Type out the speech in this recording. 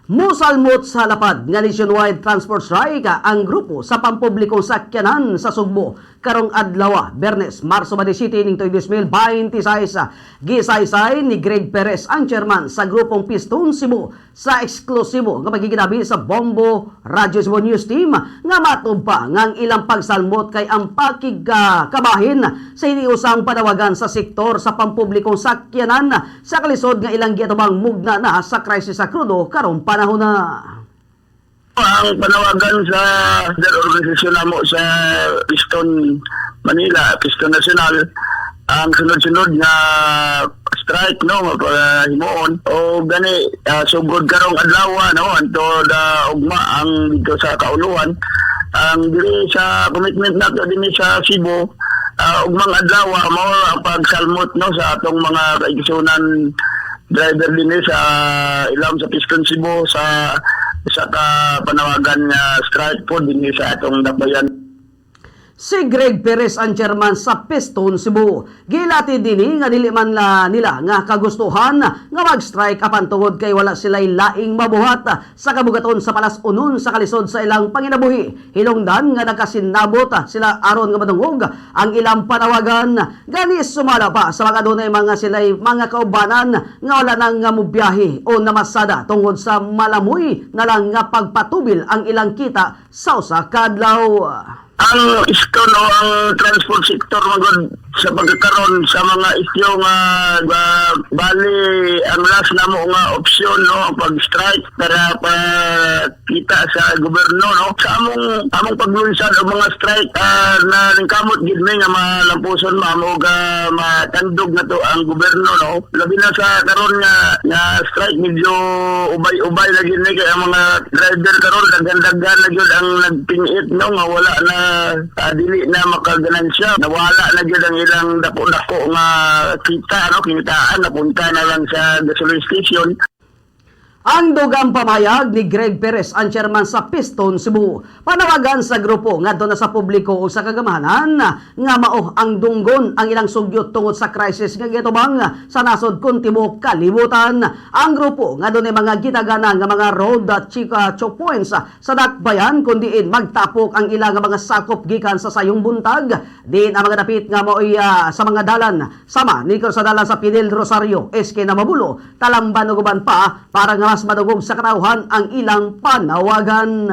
Musalmot sa lapad nga nationwide transport strike ang grupo sa pampublikong sakyanan sa Sugbo karong adlaw Bernes, Marso 27 ning 2026. Gisaysay ni Greg Perez ang chairman sa grupong Piston Cebu sa eksklusibo nga pagkikinabi sa Bombo Radio Cebu News Team nga matub pa nga ilang pagsalmot kay ang pakigkabahin sa iniusang panawagan sa sektor sa pampublikong sakyanan sa kalisod nga ilang giatubang mugna na sa krisis sa krudo karong panahon na. Ang panawagan sa organisasyon namo sa Piston Manila, Piston National, ang sunod-sunod nga strike no para himuon o gani sugod karong adlaw no anto da ugma ang dito sa kauluhan ang diri sa commitment nato dinhi sa Cebu ugmang adlaw mao ang pagsalmot no sa atong mga kaigsunan driver dinhi sa ilam sa Piston Cebu sa panawagan nga strike po dinhi sa atong dakbayan. Si Greg Perez ang chairman sa Piston Cebu. Gilati dinhi nga dili man nila nga kagustuhan nga mag-strike apan tungod kay wala sila'y laing mabuhat sa kabugaton sa palas unon sa kalisod sa ilang panginabuhi. Hinungdan nga nakasinabot sila aron nga madungog ang ilang panawagan. Gani sumala pa sa mga dunay mga sila'y mga kaubanan nga wala nang nga mubiyahe o namasada tungod sa malamoy na lang nga pagpatubil ang ilang kita sa usa ka adlaw. Ang isko no ang transport sector magod sa pagkakaroon sa mga isyu nga bali ang last namo nga opsyon no ang pag-strike para kita sa gobyerno no sa among paglunsad og mga strike na ningkamot gid mi nga malampuson mamo ga matandog na to ang gobyerno no labi na sa karon nga strike medyo ubay-ubay lagi ni kay ang mga driver karon daghan-daghan na gyud ang nagpingit no nga wala na dili na makaganansya nawala na gyud ang ilang dako-dako nga kita no kinitaan napunta na lang sa gasoline station. Ang dugang pamayag ni Greg Perez, ang chairman sa Piston Cebu, panawagan sa grupo ngadto na sa publiko o sa kagamanan nga mao ang dunggon ang ilang sugyot tungod sa krisis nga gitubang sa nasod kun tibuok kalibutan. Ang grupo nga dunay mga gitagana nga mga road at choke points sa dakbayan kun diin magtapok ang ilang mga sakop gikan sa sayong buntag. Diin ang mga dapit nga maoy sa mga dalan sama ni sa dalan sa Pinel Rosario, SK na Mabulo, Talamban ug uban pa para nga mas madugog sa katawhan ang ilang panawagan.